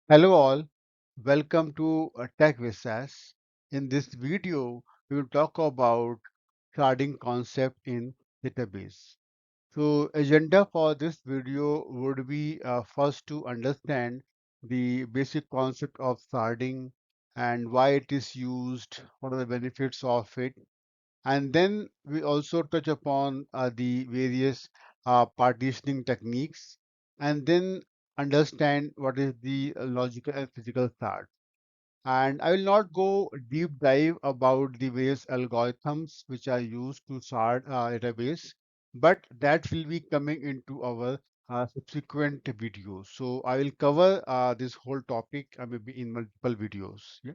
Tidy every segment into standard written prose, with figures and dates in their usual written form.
Hello all, welcome to Tech with SAS. In this video, we will talk about sharding concept in database. So agenda for this video would be first to understand the basic concept of sharding and why it is used, what are the benefits of it, and then we also touch upon the various partitioning techniques and then understand what is the logical and physical chart. And I will not go deep dive about the various algorithms which are used to sort database, but that will be coming into our subsequent videos. So I will cover this whole topic maybe in multiple videos. Yeah.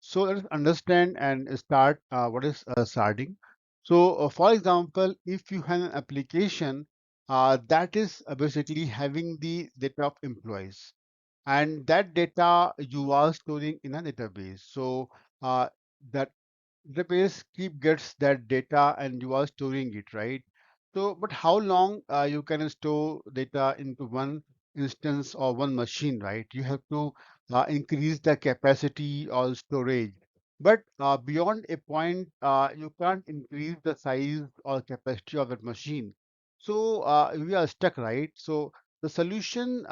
So let us understand and start what is sharding. So for example, if you have an application that is basically having the data of employees, and that data you are storing in a database. So that database keep gets that data and you are storing it, right? So, but how long you can store data into one instance or one machine, right? You have to increase the capacity or storage. But beyond a point, you can't increase the size or capacity of that machine. So we are stuck, right? So the solution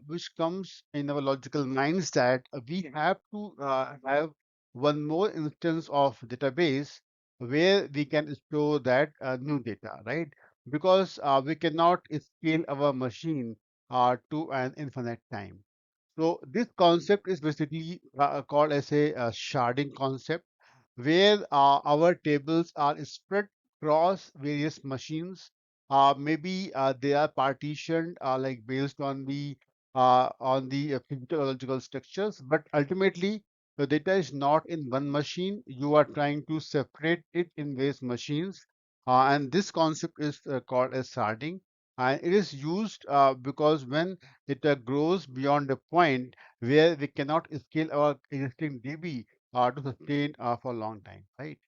which comes in our logical mind is that we have to have one more instance of database where we can store that new data, right? Because we cannot scale our machine to an infinite time. So this concept is basically called as a sharding concept, where our tables are spread across various machines. Maybe they are partitioned like based on the physiological structures, but ultimately the data is not in one machine. You are trying to separate it in various machines, and this concept is called as sharding. And it is used because when it grows beyond a point where we cannot scale our existing DB to sustain for a long time, right?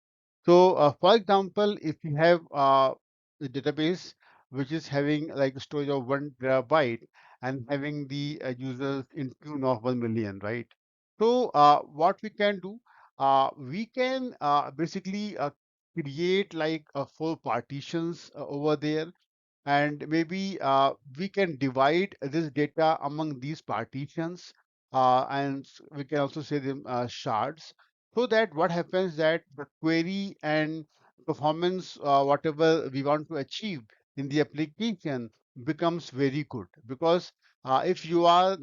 So, for example, if you have a database which is having like a storage of 1 terabyte and having the users in tune of 1 million, right? So, what we can do, we can basically create like four partitions over there, and maybe we can divide this data among these partitions, and we can also say them shards, so that what happens that the query and performance, whatever we want to achieve in the application, becomes very good. Because if you are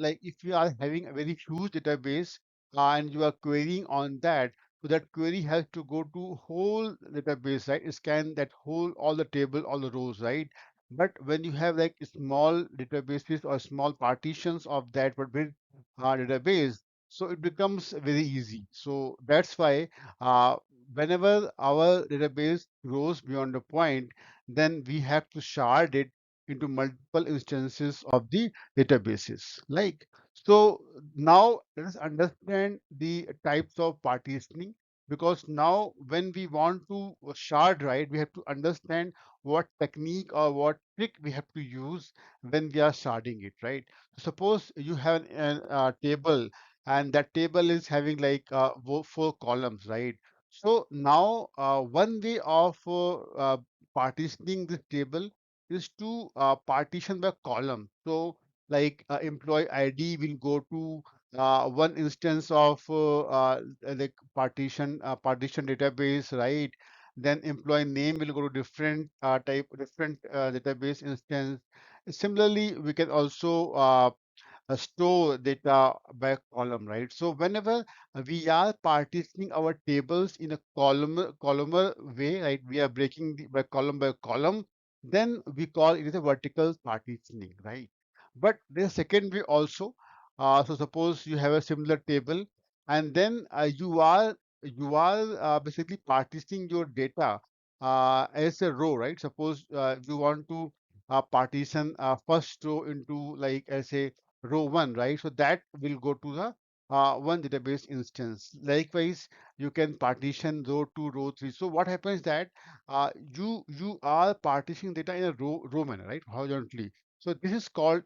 having a very huge database and you are querying on that, so that query has to go to whole database, right? Scan that whole, all the table, all the rows, right? But when you have like small databases or small partitions of that but big database, so it becomes very easy. So that's why uh, whenever our database grows beyond a point, then we have to shard it into multiple instances of the databases. Like, so now let us understand the types of partitioning, because now when we want to shard, right, we have to understand what technique or what trick we have to use when we are sharding it, right? Suppose you have a table, and that table is having like four columns, right? So now one way of partitioning this table is to partition by column. So like employee ID will go to one instance of like partition database, right? Then employee name will go to different database instance. Similarly, we can also store data by column, right? So whenever we are partitioning our tables in a columnar way, right? We are breaking the by column, then we call it as a vertical partitioning, right? But there's a second way also. So suppose you have a similar table, and then you are basically partitioning your data as a row, right? Suppose you want to partition first row into like as a row one, right? So that will go to the one database instance. Likewise, you can partition row two, row three. So what happens that you are partitioning data in a row manner, right? Horizontally. So this is called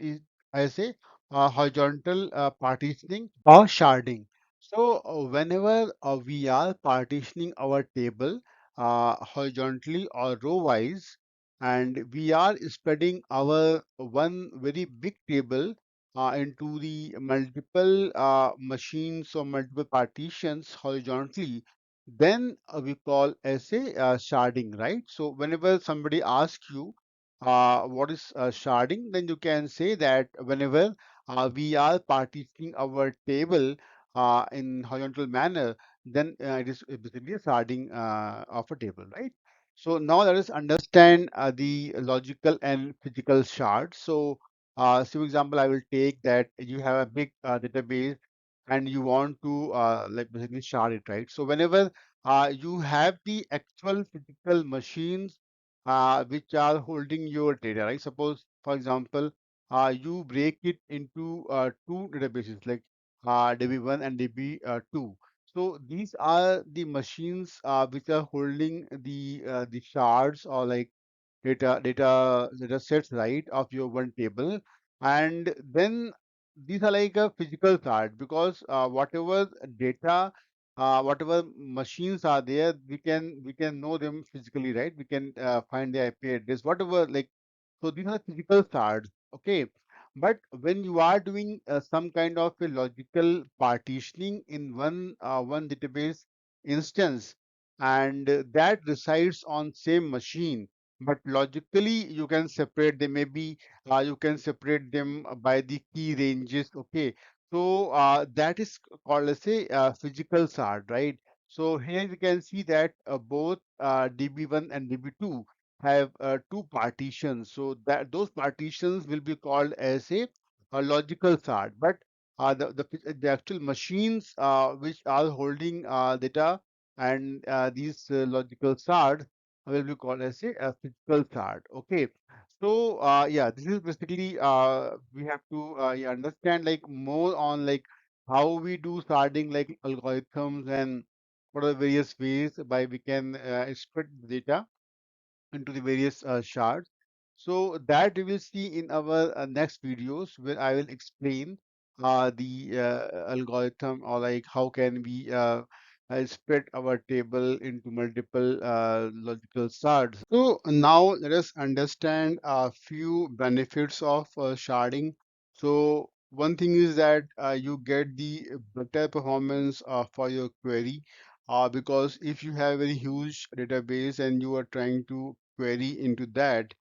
as a horizontal partitioning or sharding. So whenever we are partitioning our table horizontally or row wise, and we are spreading our one very big table into the multiple machines or multiple partitions horizontally, then we call as a sharding, right? So whenever somebody asks you what is sharding, then you can say that whenever we are partitioning our table in horizontal manner, then it is basically a sharding of a table, right? So now let us understand the logical and physical shards. So, for example, I will take that you have a big database and you want to like basically shard it, right? So whenever you have the actual physical machines which are holding your data, right? Suppose, for example, you break it into two databases like DB1 and DB2. So these are the machines which are holding the shards or like data sets, right, of your one table. And then these are like a physical card because whatever data whatever machines are there, we can know them physically, right? We can find the IP address, whatever, like, so these are physical cards, okay. But when you are doing some kind of a logical partitioning in one database instance, and that resides on same machine, but logically you can separate them. Maybe you can separate them by the key ranges, okay. So that is called as a physical shard, right? So here we can see that both DB1 and DB2 have two partitions. So that those partitions will be called as a logical shard. But the actual machines which are holding data and these logical shards will be called as a physical shard. Okay. So yeah, this is basically we have to yeah, understand like more on like how we do sharding, like algorithms, and what are the various ways by we can split the data into the various shards. So that we will see in our next videos where I will explain the algorithm, or like how can we spread our table into multiple logical shards. So now let us understand a few benefits of sharding. So one thing is that you get the better performance for your query because if you have a very huge database and you are trying to query into that,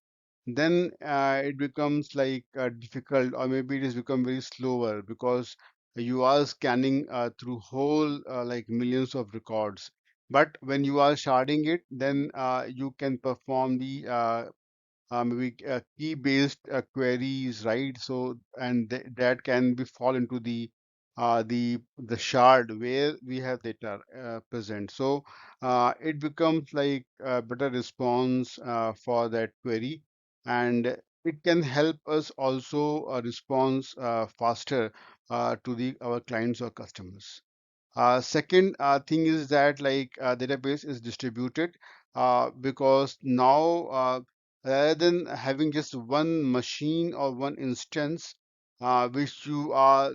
then it becomes like difficult, or maybe it has become very slower because you are scanning through whole like millions of records. But when you are sharding it, then you can perform the maybe key-based queries, right? So, and that can be fall into the shard where we have data present. So, it becomes like a better response for that query, and it can help us also respond faster to the our clients or customers. Second thing is that like database is distributed because now rather than having just one machine or one instance which you are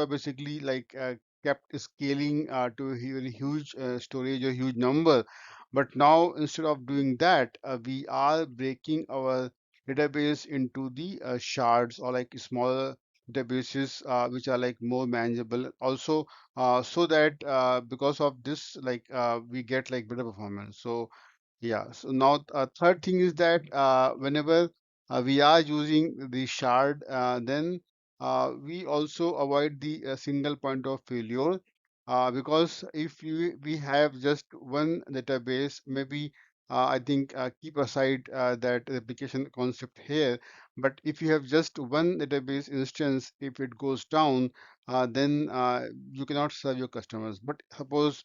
basically like kept scaling to a very huge storage or huge number, but now instead of doing that we are breaking our database into the shards or like smaller databases which are like more manageable also so that because of this like we get like better performance. So yeah, so now third thing is that whenever we are using the shard, then we also avoid the single point of failure because if we have just one database, maybe I think keep aside that replication concept here. But if you have just one database instance, if it goes down, then you cannot serve your customers. But suppose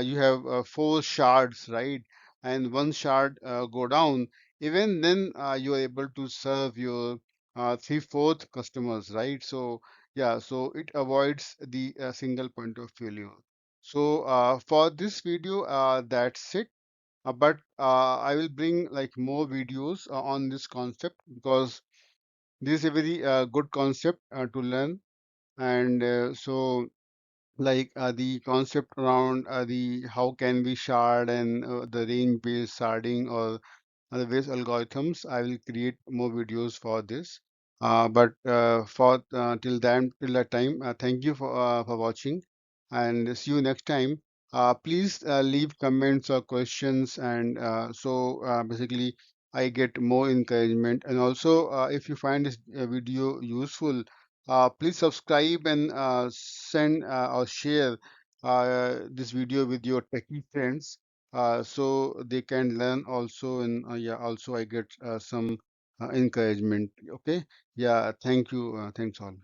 you have four shards, right? And one shard go down, even then you are able to serve your three-fourth customers, right? So yeah, so it avoids the single point of failure. So for this video, that's it. But I will bring like more videos on this concept because This is a very good concept to learn, and like the concept around the how can we shard and the range-based sharding or otherwise algorithms. I will create more videos for this. But for till that time, thank you for watching, and see you next time. Please leave comments or questions, and basically I get more encouragement. And also, if you find this video useful, please subscribe and send or share this video with your techie friends so they can learn also. And yeah, also I get some encouragement. Okay, yeah, thank you, thanks all.